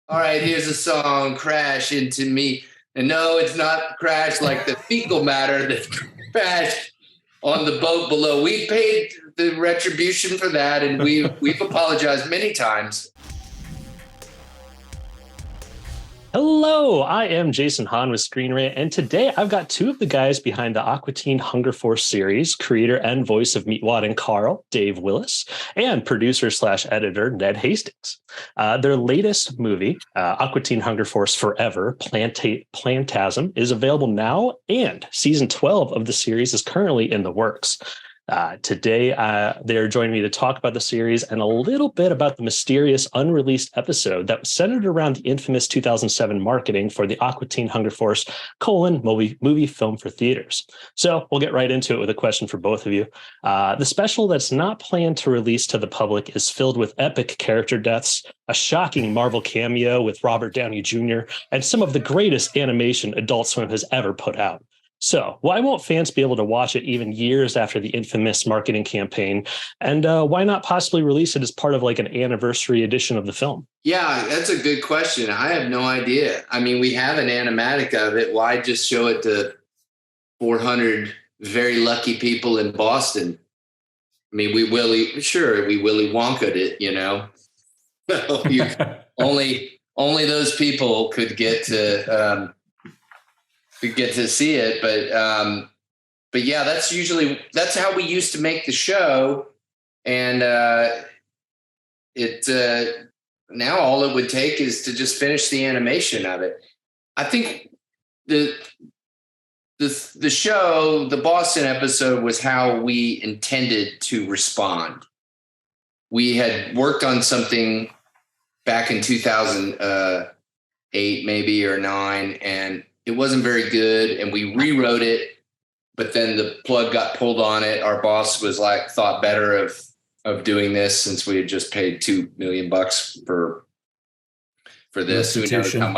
All right, here's a song, Crash Into Me. And no, it's not crash like the fecal matter that crashed on the boat below. We paid the retribution for that, and we've apologized many times. Hello, I am Jason Hahn with Screen Rant, and today I've got two of the guys behind the Aqua Teen Hunger Force series, creator and voice of Meatwad and Carl, Dave Willis, and producer/editor Ned Hastings. Their latest movie, Aqua Teen Hunger Force Forever, Plantasm, is available now, and season 12 of the series is currently in the works. Today, they're joining me to talk about the series and a little bit about the mysterious unreleased episode that was centered around the infamous 2007 marketing for the Aqua Teen Hunger Force movie film for theaters. So we'll get right into it with a question for both of you. The special that's not planned to release to the public is filled with epic character deaths, a shocking Marvel cameo with Robert Downey Jr., and some of the greatest animation Adult Swim has ever put out. So why won't fans be able to watch it even years after the infamous marketing campaign? And why not possibly release it as part of like an anniversary edition of the film? Yeah, that's a good question. I have no idea. I mean, we have an animatic of it. Why just show it to 400 very lucky people in Boston? I mean, we Willy Wonka'd it, you know. only those people could get to see it, but yeah, that's how we used to make the show, and now all it would take is to just finish the animation of it. I think the show, the Boston episode, was how we intended to respond. We had worked on something back in 2008, maybe, or 9, and it wasn't very good, and we rewrote it, but then the plug got pulled on it. Our boss was like, thought better of doing this since we had just paid $2 million for this. Who knows how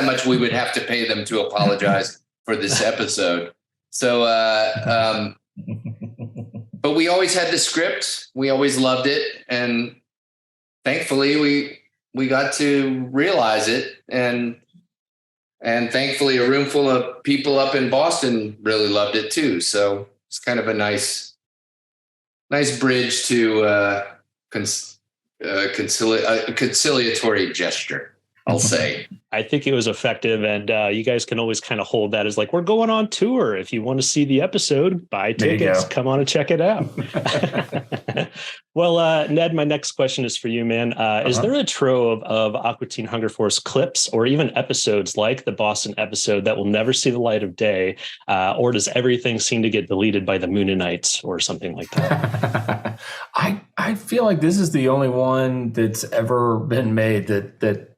much we would have to pay them to apologize for this episode. So, but we always had the script. We always loved it, and thankfully we got to realize it, and thankfully, a room full of people up in Boston really loved it too. So it's kind of a nice bridge to conciliatory gesture, I'll say. I think it was effective, and you guys can always kind of hold that as like, we're going on tour. If you want to see the episode, buy tickets, come on and check it out. Well, Ned, my next question is for you, man. Is there a trove of Aqua Teen Hunger Force clips or even episodes like the Boston episode that will never see the light of day? Or does everything seem to get deleted by the Mooninites or something like that? I feel like this is the only one that's ever been made that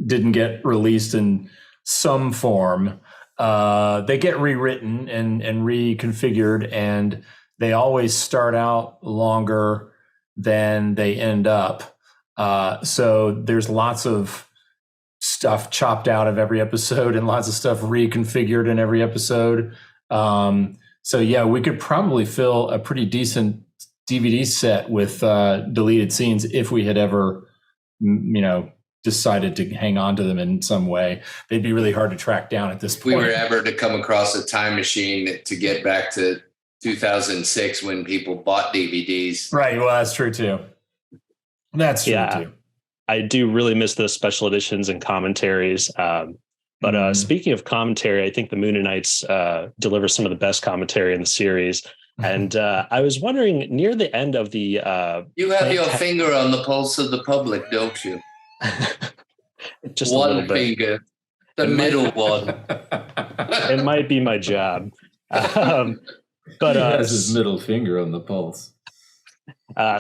didn't get released in some form. They get rewritten and reconfigured, and they always start out longer than they end up. So there's lots of stuff chopped out of every episode and lots of stuff reconfigured in every episode. So yeah, we could probably fill a pretty decent DVD set with deleted scenes if we had ever, decided to hang on to them in some way. They'd be really hard to track down at this point. If we were ever to come across a time machine to get back to 2006 when people bought DVDs. Right. Well, that's true too. That's true too. I do really miss those special editions and commentaries. But speaking of commentary, I think the Mooninites deliver some of the best commentary in the series. And I was wondering, near the end of the... you have your finger on the pulse of the public, don't you? Just one finger, the middle one. It might be my job. But he has his middle finger on the pulse.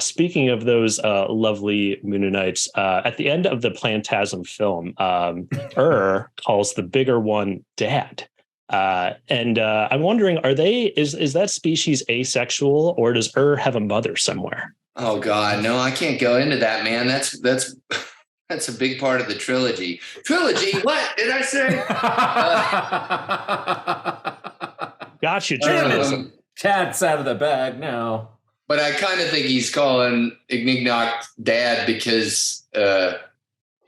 Speaking of those lovely Mooninites, at the end of the Plantasm film, calls the bigger one Dad. And I'm wondering, is that species asexual, or does have a mother somewhere? Oh God, no, I can't go into that, man. That's a big part of the trilogy. Trilogy? What did I say? Gotcha, journalism. Cat's out of the bag now. But I kind of think he's calling Ignignokt Dad because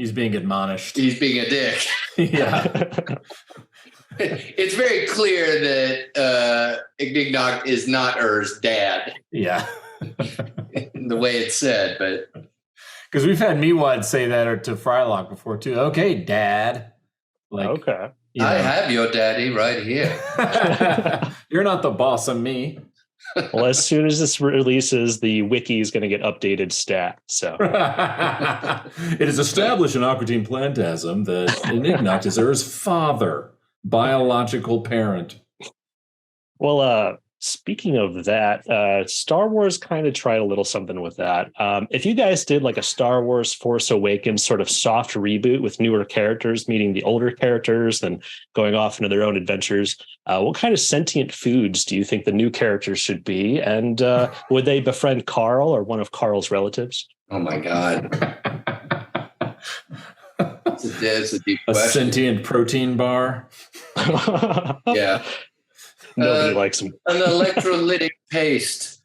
He's being admonished. He's being a dick. Yeah. It's very clear that Ignignok is not Ur's dad. Yeah. The way it's said, but because we've had Meatwad say that to Frylock before too. Okay, Dad. Like, okay. I have your daddy right here. You're not the boss of me. Well, as soon as this releases, the wiki is going to get updated stat. So it is established in Aqua Teen Plantasm that Ignignok is Ur's father, biological parent. Well, speaking of that, Star Wars kind of tried a little something with that. If you guys did like a Star Wars Force Awakens sort of soft reboot with newer characters meeting the older characters and going off into their own adventures, what kind of sentient foods do you think the new characters should be? And would they befriend Carl or one of Carl's relatives? Oh my God. That's a deep question. A sentient protein bar. Yeah. Nobody likes them. An electrolytic paste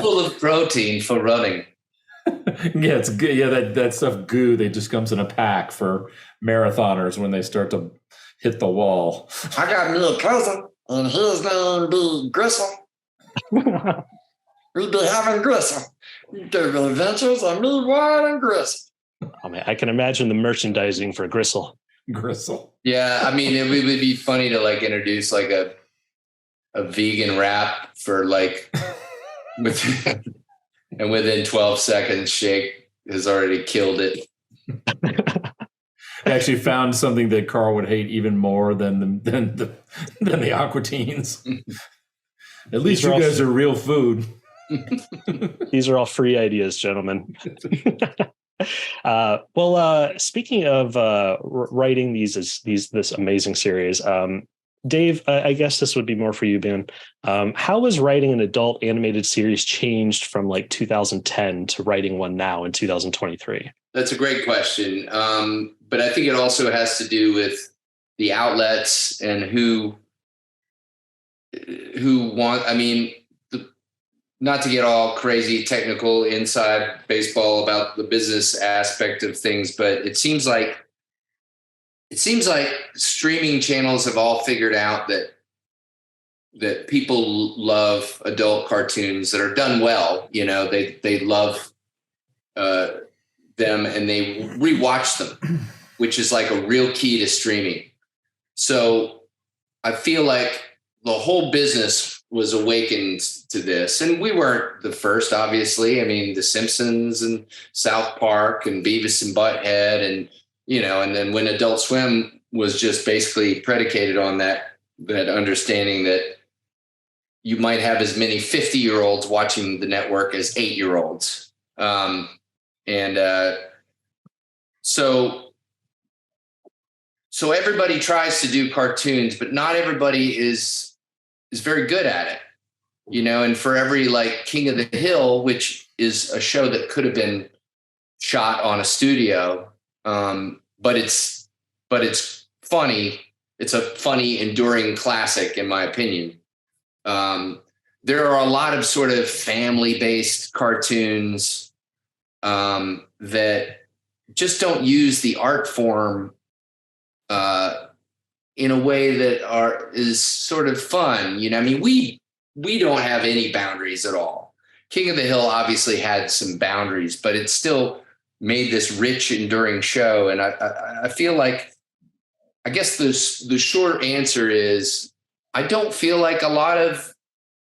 full of protein for running. Yeah, it's good. Yeah, that stuff goo. They just comes in a pack for marathoners when they start to hit the wall. I got me a cousin, and his name be Grissom. We be having Grissom. The adventures of me, Wyatt, and Grissom. I mean, I can imagine the merchandising for Gristle. Gristle. Yeah, I mean, it would be funny to like introduce like a vegan wrap for like, and within 12 seconds, Shake has already killed it. I actually found something that Carl would hate even more than the Aqua Teens. At least you guys are real food. These are all free ideas, gentlemen. Speaking of writing this amazing series, Dave, I guess this would be more for you, Ben. How has writing an adult animated series changed from like 2010 to writing one now in 2023? That's a great question. But I think it also has to do with the outlets and who want, I mean, not to get all crazy technical inside baseball about the business aspect of things, but it seems like streaming channels have all figured out that people love adult cartoons that are done well. You know, they love them and they rewatch them, which is like a real key to streaming. So I feel like the whole business was awakened to this. And we weren't the first, obviously. I mean, The Simpsons and South Park and Beavis and Butthead and, you know, and then when Adult Swim was just basically predicated on that understanding that you might have as many 50-year-olds watching the network as 8-year-olds. So everybody tries to do cartoons, but not everybody is very good at it, you know, and for every like King of the Hill, which is a show that could have been shot on a studio, but it's funny. It's a funny, enduring classic, in my opinion. There are a lot of sort of family-based cartoons that just don't use the art form in a way that is sort of fun. You know, I mean, we don't have any boundaries at all. King of the Hill obviously had some boundaries, but it still made this rich, enduring show. And I feel like, I guess the short answer is I don't feel like a lot of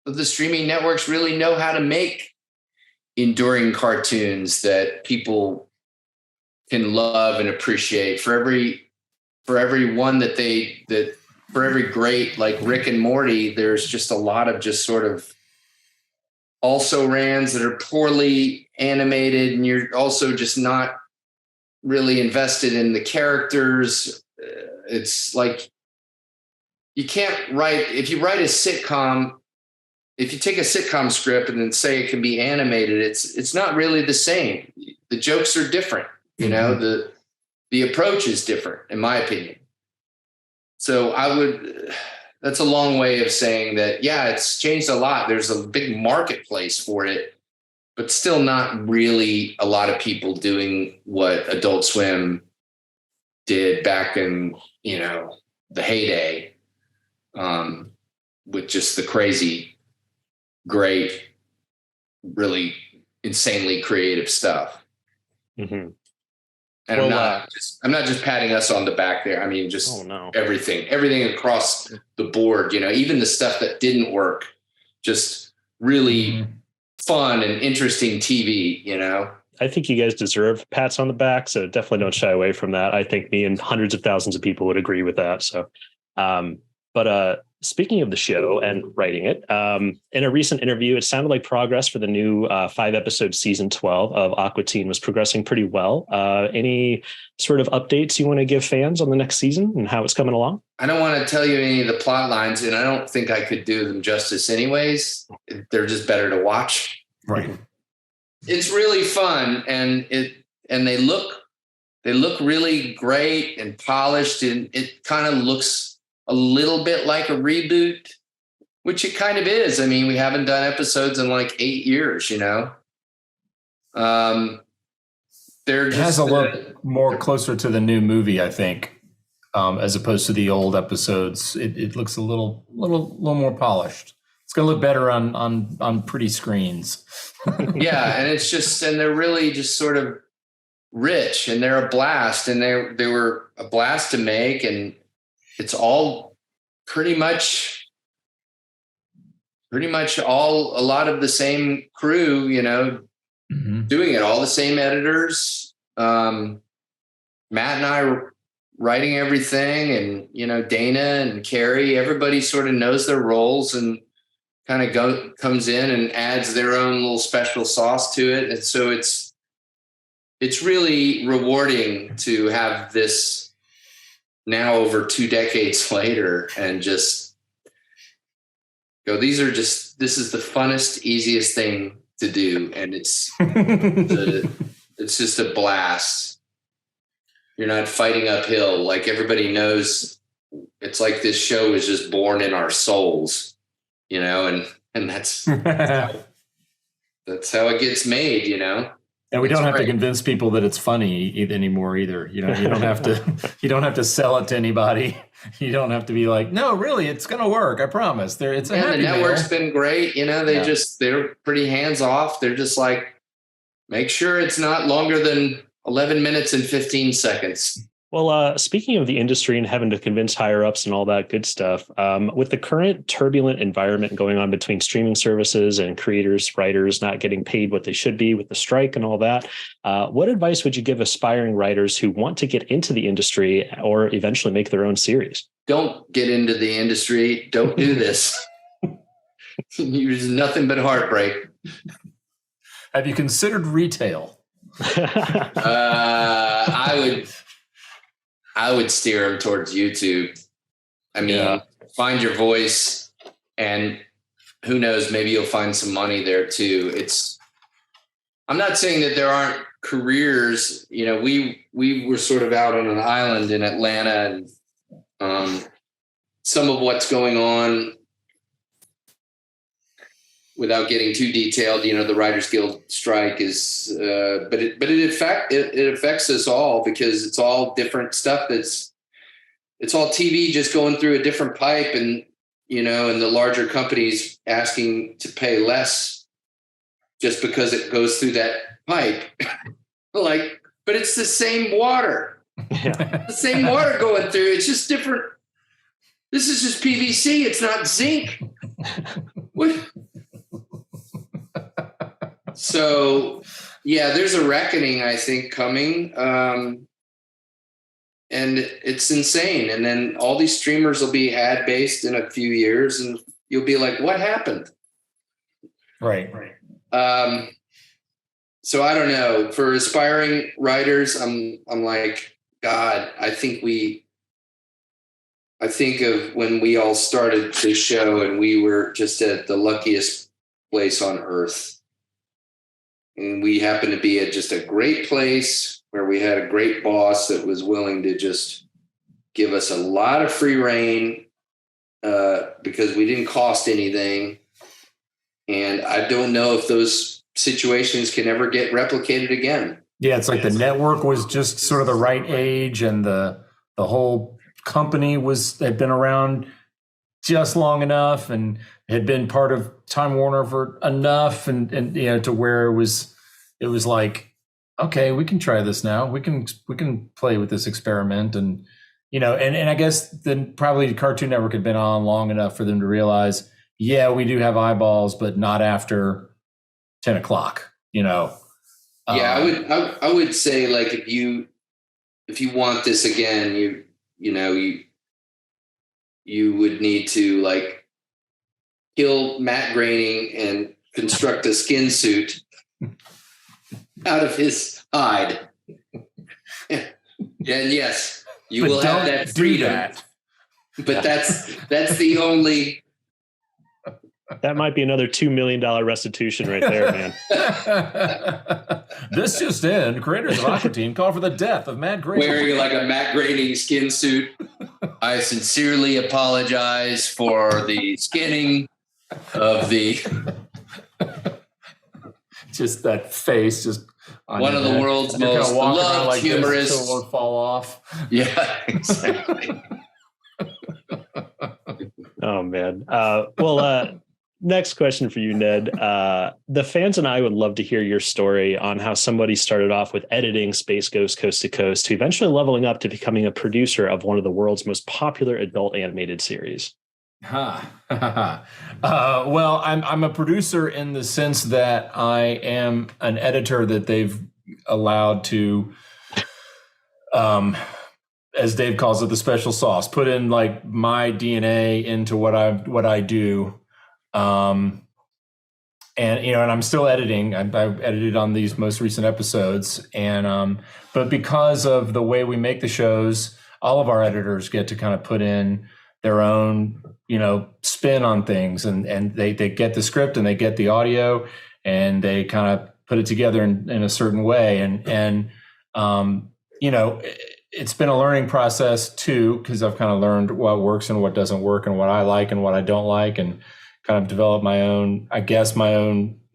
the streaming networks really know how to make enduring cartoons that people can love and appreciate. For every one for every great, like Rick and Morty, there's just a lot of just sort of also rans that are poorly animated, and you're also just not really invested in the characters. It's like you can't write, if you write a sitcom, if you take a sitcom script and then say it can be animated, it's not really the same. The jokes are different, you know, the approach is different, in my opinion. So that's a long way of saying that, yeah, it's changed a lot. There's a big marketplace for it, but still not really a lot of people doing what Adult Swim did back in, the heyday, with just the crazy, great, really insanely creative stuff. Mm-hmm. And I'm not just patting us on the back there. I mean, just everything across the board, even the stuff that didn't work, just really fun and interesting TV, I think you guys deserve pats on the back, so definitely don't shy away from that. I think me and hundreds of thousands of people would agree with that. So, but speaking of the show and writing it, in a recent interview, it sounded like progress for the new 5-episode season 12 of Aqua Teen was progressing pretty well. Any sort of updates you want to give fans on the next season and how it's coming along? I don't want to tell you any of the plot lines, and I don't think I could do them justice anyways. They're just better to watch. Right. It's really fun, and they look really great and polished, and it kind of looks a little bit like a reboot, which it kind of is. I mean, we haven't done episodes in like 8 years, It has a look more closer to the new movie, I think, as opposed to the old episodes. It looks a little more polished. It's going to look better on pretty screens. Yeah, and they're really just sort of rich, and they're a blast, and they were a blast to make, and it's all pretty much all a lot of the same crew, doing it, all the same editors. Matt and I were writing everything, and Dana and Carrie, everybody sort of knows their roles and kind of comes in and adds their own little special sauce to it. And so it's really rewarding to have this now over 2 decades later and just go, this is the funnest, easiest thing to do. And it's just a blast. You're not fighting uphill. Like everybody knows, it's like this show is just born in our souls, and that's how it gets made, And we don't have to convince people that it's funny anymore either. You don't have to sell it to anybody. You don't have to be like, no, really, it's going to work. I promise. The network's been great. They're pretty hands off. They're just like, make sure it's not longer than 11 minutes and 15 seconds. Well, speaking of the industry and having to convince higher ups and all that good stuff, with the current turbulent environment going on between streaming services and creators, writers not getting paid what they should be with the strike and all that, what advice would you give aspiring writers who want to get into the industry or eventually make their own series? Don't get into the industry. Don't do this. There's nothing but heartbreak. Have you considered retail? I would steer them towards YouTube. I mean, Find your voice, and who knows, maybe you'll find some money there too. I'm not saying that there aren't careers. We were sort of out on an island in Atlanta, and some of what's going on, without getting too detailed, the Writers Guild strike is, but it affects us all because it's all different stuff. It's all TV just going through a different pipe, and and the larger companies asking to pay less just because it goes through that pipe. But it's the same water, the same water going through. It's just different. This is just PVC. It's not zinc. What? So, there's a reckoning, I think, coming, and it's insane. And then all these streamers will be ad-based in a few years, and you'll be like, what happened? Right. So I don't know. For aspiring writers, I'm like, God, I think of when we all started this show and we were just at the luckiest place on earth. And we happened to be at just a great place where we had a great boss that was willing to just give us a lot of free reign because we didn't cost anything. And I don't know if those situations can ever get replicated again. Yeah, it's like the network was just sort of the right age, and the whole company had been around just long enough and had been part of Time Warner for enough, and to where it was like, okay, we can try this now. We can play with this experiment, and and I guess then probably Cartoon Network had been on long enough for them to realize, yeah, we do have eyeballs, but not after 10 o'clock. Yeah, I would say, like, if you want this again, you would need to, like, kill Matt Groening and construct a skin suit out of his hide. And yes, you will have that freedom. But that's the only. That might be another $2 million restitution right there, man. This just in: creators of Aqua Teen call for the death of Matt Groening. Wearing like a Matt Groening skin suit. I sincerely apologize for the skinning of the. Just that face, just one of the world's most loved like humorists. Until it fall off. Yeah, exactly. Oh man. Next question for you, Ned. The fans and I would love to hear your story on how somebody started off with editing Space Ghost Coast to Coast to eventually leveling up to becoming a producer of one of the world's most popular adult animated series. Well, I'm a producer in the sense that I am an editor that they've allowed to, as Dave calls it, the special sauce, put in like my DNA into what I do. And I'm still editing. I've edited on these most recent episodes, and but because of the way we make the shows, all of our editors get to kind of put in their own, spin on things, and they get the script and they get the audio, and they kind of put it together in a certain way, and it's been a learning process too, because I've kind of learned what works and what doesn't work, and what I like and what I don't like, and kind of develop my own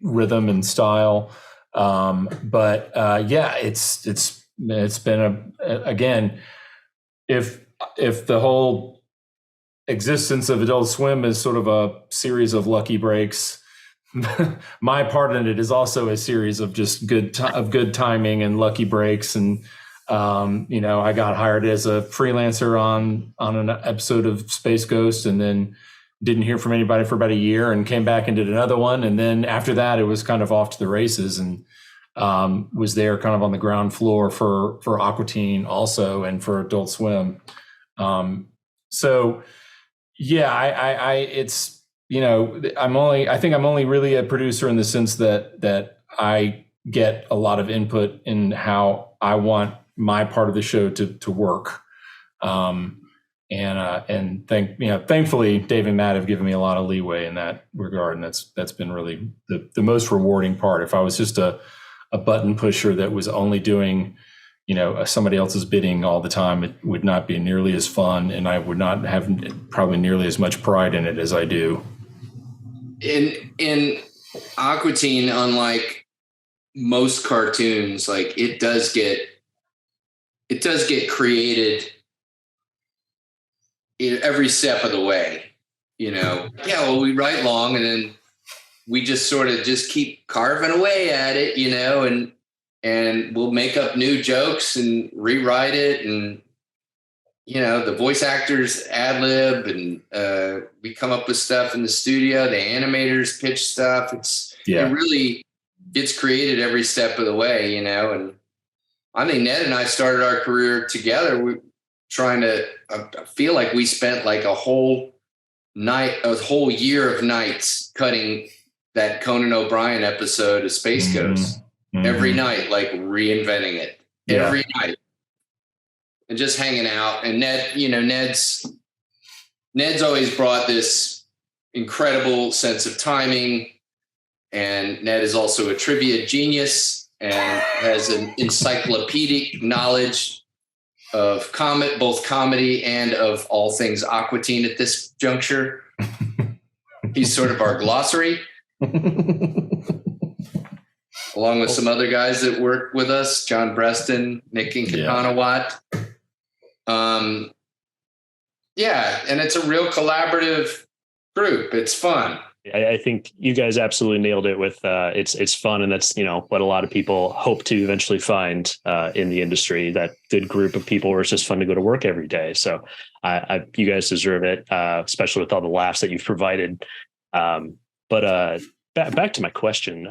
rhythm and style. It's been again, if the whole existence of Adult Swim is sort of a series of lucky breaks, my part in it is also a series of just good timing and lucky breaks. And, I got hired as a freelancer on an episode of Space Ghost, and then didn't hear from anybody for about a year, and came back and did another one. And then after that, it was kind of off to the races, and was there kind of on the ground floor for Aqua Teen also, and for Adult Swim. So yeah, I think I'm only really a producer in the sense that I get a lot of input in how I want my part of the show to work. Thankfully, Dave and Matt have given me a lot of leeway in that regard, and that's been really the most rewarding part. If I was just a button pusher that was only doing, somebody else's bidding all the time, it would not be nearly as fun, and I would not have probably nearly as much pride in it as I do. In Aqua Teen, unlike most cartoons, like it does get created every step of the way, Yeah, well, we write long, and then we just sort of just keep carving away at it, and we'll make up new jokes and rewrite it, and the voice actors ad lib, and we come up with stuff in the studio. The animators pitch stuff. It really gets created every step of the way, And I think Ned and I started our career together. I feel like we spent like a whole year of nights cutting that Conan O'Brien episode of Space Ghost every night, like reinventing it every night, and just hanging out. And Ned, Ned's always brought this incredible sense of timing, and Ned is also a trivia genius and has an encyclopedic knowledge of both comedy and of all things Aqua Teen at this juncture. He's sort of our glossary. along with some other guys that work with us, John Breston, Nick Inkatanawat. And it's a real collaborative group. It's fun. I think you guys absolutely nailed it with it's fun, and that's what a lot of people hope to eventually find in the industry, that good group of people where it's just fun to go to work every day. So you guys deserve it, especially with all the laughs that you've provided. But back to my question.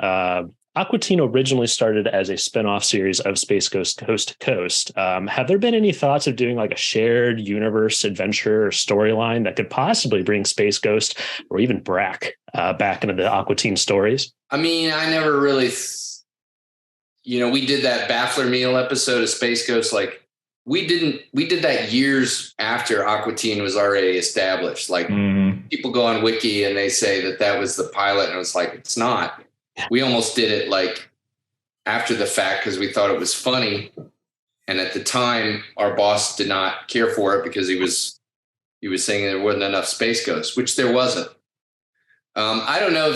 Aqua Teen originally started as a spinoff series of Space Ghost Coast to Coast. Have there been any thoughts of doing like a shared universe adventure or storyline that could possibly bring Space Ghost or even Brack back into the Aqua Teen stories? I mean, I never really, we did that Baffler Meal episode of Space Ghost. Like we did that years after Aqua Teen was already established. Like people go on Wiki and they say that was the pilot, and it was like, it's not. We almost did it like after the fact because we thought it was funny. And at the time, our boss did not care for it because he was saying there wasn't enough Space Ghosts, which there wasn't. I don't know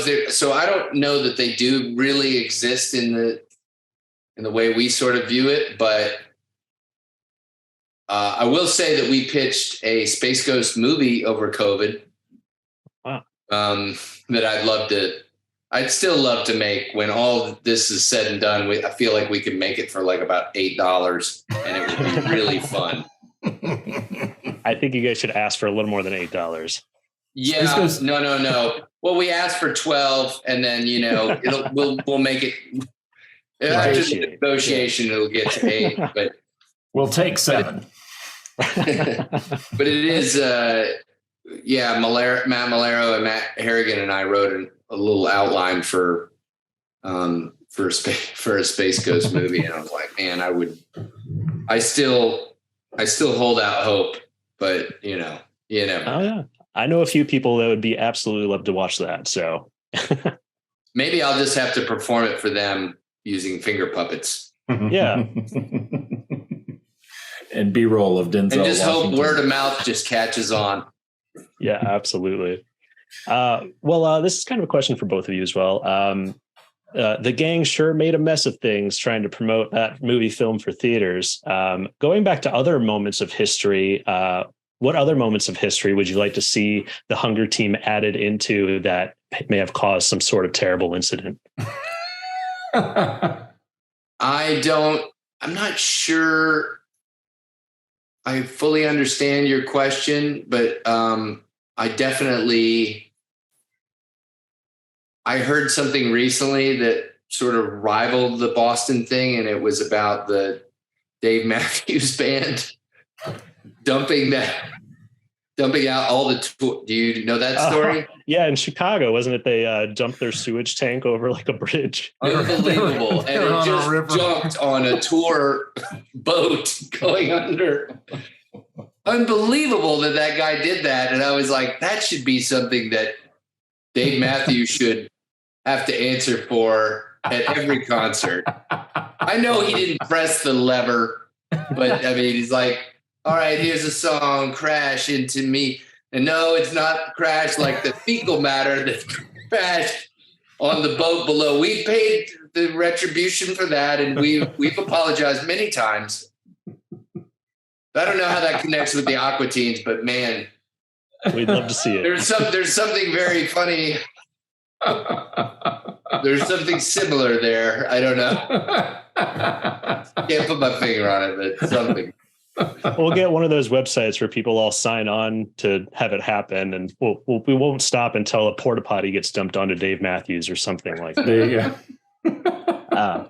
I don't know that they do really exist in the way we sort of view it, but I will say that we pitched a Space Ghost movie over COVID. Wow. That I'd still love to make when all this is said and done. I feel like we could make it for like about $8 and it would be really fun. I think you guys should ask for a little more than $8. Yeah, no. Well, we asked for 12 and then, we'll make it after the negotiation, it'll get to 8, but we'll take 7. But it is, Matt Malero and Matt Harrigan and I wrote a little outline for a Space Ghost movie, and I was like, man, I still hold out hope, but you never know. Oh yeah, I know a few people that would be absolutely love to watch that. So maybe I'll just have to perform it for them using finger puppets. Yeah. And B-roll of Denzel. And just Washington. hope word of mouth just catches on. Yeah, absolutely. This is kind of a question for both of you as well. The gang sure made a mess of things trying to promote that movie film for theaters. Going back to other moments of history, what other moments of history would you like to see the Hunger Team added into that may have caused some sort of terrible incident? I'm not sure I fully understand your question, but I heard something recently that sort of rivaled the Boston thing, and it was about the Dave Matthews Band dumping out all the do you know that story? Yeah, in Chicago, wasn't it? They dumped their sewage tank over like a bridge. Unbelievable. And it just jumped on a tour boat going under. Unbelievable that guy did that. And I was like, that should be something that Dave Matthews should have to answer for at every concert. I know he didn't press the lever, but I mean, he's like, all right, here's a song, Crash Into Me. And no, it's not crash like the fecal matter that crashed on the boat below. We paid the retribution for that, and we've apologized many times. I don't know how that connects with the Aqua Teens, but man, we'd love to see it. There's something very funny. There's something similar there. I don't know. Can't put my finger on it, but something. We'll get one of those websites where people all sign on to have it happen, and we won't stop until a porta potty gets dumped onto Dave Matthews or something like that. There you go.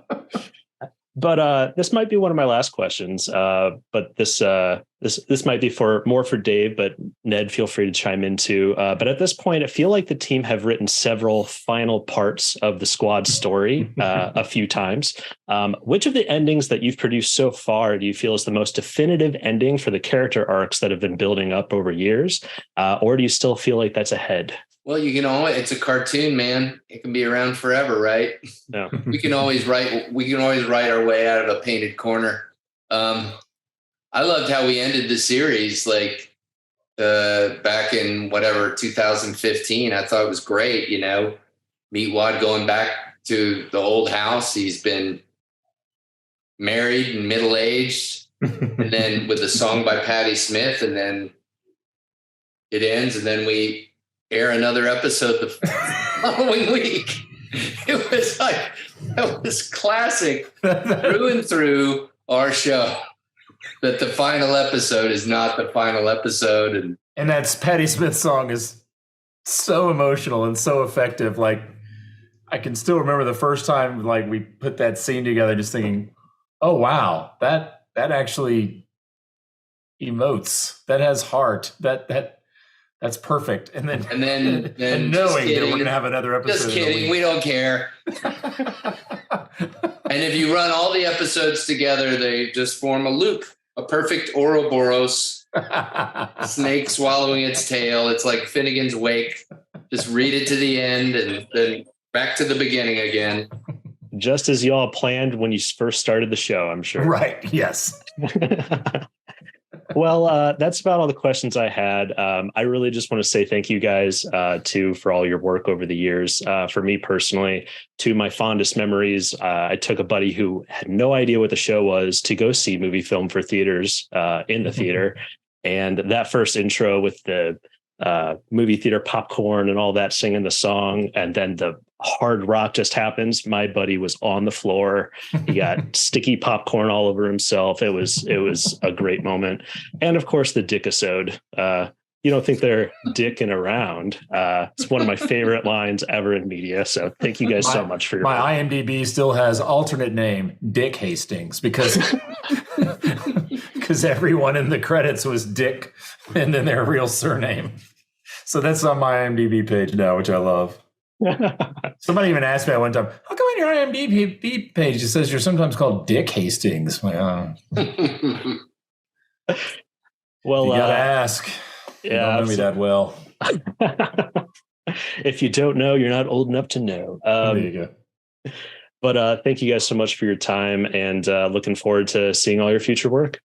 But this might be one of my last questions. But this might be more for Dave, but Ned, feel free to chime in too. But at this point, I feel like the team have written several final parts of the squad story a few times. Which of the endings that you've produced so far do you feel is the most definitive ending for the character arcs that have been building up over years? Or do you still feel like that's ahead? Well, it's a cartoon, man. It can be around forever, right? No. We can always write our way out of a painted corner. I loved how we ended the series, like back in 2015. I thought it was great, Meatwad going back to the old house. He's been married and middle-aged, and then with a song by Patti Smith, and then it ends, and then we air another episode the following week. It was like, that was classic through and through our show, that the final episode is not the final episode. And that's Patti Smith's song is so emotional and so effective. Like, I can still remember the first time like we put that scene together, just thinking, oh wow, that actually emotes. That has heart. That's perfect. And then and knowing that we're gonna have another episode. Just kidding, we don't care. And if you run all the episodes together, they just form a loop, a perfect Ouroboros. Snake swallowing its tail. It's like Finnegan's Wake. Just read it to the end and then back to the beginning again. Just as y'all planned when you first started the show, I'm sure. Right. Yes. Well, that's about all the questions I had. I really just want to say thank you guys for all your work over the years. For me personally, to my fondest memories, I took a buddy who had no idea what the show was to go see Movie Film for Theaters in the theater. And that first intro with the movie theater popcorn and all that, singing the song, and then the hard rock just happens. My buddy was on the floor. He got sticky popcorn all over himself. It was a great moment. And of course the dickisode. You don't think they're dicking around. It's one of my favorite lines ever in media. So thank you guys so much for your my IMDb still has alternate name Dick Hastings because everyone in the credits was Dick and then their real surname. So that's on my IMDb page now, which I love. Somebody even asked me at one time, how come on your IMDb page it says you're sometimes called Dick Hastings? Like, oh. Well, you gotta ask. Yeah, you don't know me that well. If you don't know, you're not old enough to know. There you go. But thank you guys so much for your time, and looking forward to seeing all your future work.